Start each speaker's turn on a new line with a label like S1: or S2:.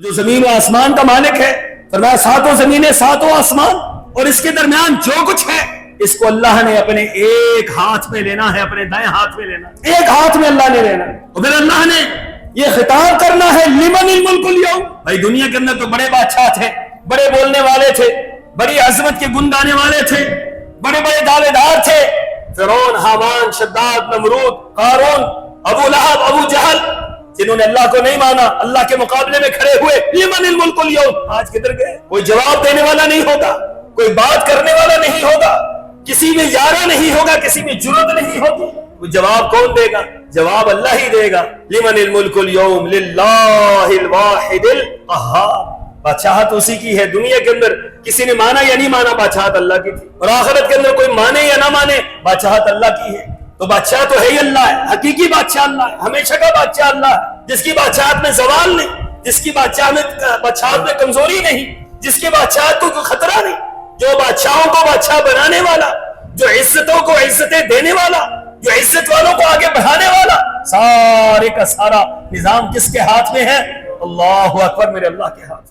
S1: جو زمین و آسمان کا مالک ہے، فرمایا ساتوں زمینیں ساتوں آسمان اور اس کے درمیان جو کچھ ہے اس کو اللہ نے اپنے ایک ہاتھ میں لینا ہے، اپنے دائیں ہاتھ میں لینا، ایک ہاتھ میں اللہ نے لینا۔ اور پھر اللہ نے یہ خطاب کرنا ہے لمن الملک اليوم۔ بھائی دنیا کے اندر تو بڑے بادشاہ تھے، بڑے بولنے والے تھے، بڑی عظمت کے گن گانے والے تھے، بڑے بڑے دعوے دار تھے، فرعون، حامان، شداد، نمرود، قارون، ابو لہب، ابو جہل، جنہوں نے اللہ کو نہیں مانا، اللہ کے مقابلے میں کھڑے ہوئے۔ لمن الملک اليوم، آج کدھر گئے؟ کوئی جواب دینے والا نہیں ہوگا، کوئی بات کرنے والا نہیں ہوگا، کسی میں یارہ نہیں ہوگا، کسی میں جرت نہیں ہوگی۔ وہ جواب کون دے گا؟ جواب اللہ ہی دے گا۔ لمن الملک اليوم للہ الواحد القہار۔ بادشاہت اسی کی ہے۔ دنیا کے اندر کسی نے مانا یا نہیں مانا، بادشاہت اللہ کی تھی، اور آخرت کے اندر کوئی مانے یا نہ مانے، بادشاہت اللہ کی ہے۔ تو بادشاہ تو ہے ہی اللہ ہے، حقیقی بادشاہ اللہ ہے، ہمیشہ کا بادشاہ اللہ ہے، جس کی بادشاہت میں زوال نہیں، جس کی بادشاہت میں کمزوری نہیں، جس کی بادشاہت کو کوئی خطرہ نہیں، جو بادشاہوں کو بادشاہ بنانے والا، جو عزتوں کو عزتیں دینے والا، جو عزت والوں کو آگے بڑھانے والا، سارے کا سارا نظام کس کے ہاتھ میں ہے؟ اللہ اکبر، میرے اللہ کے ہاتھ۔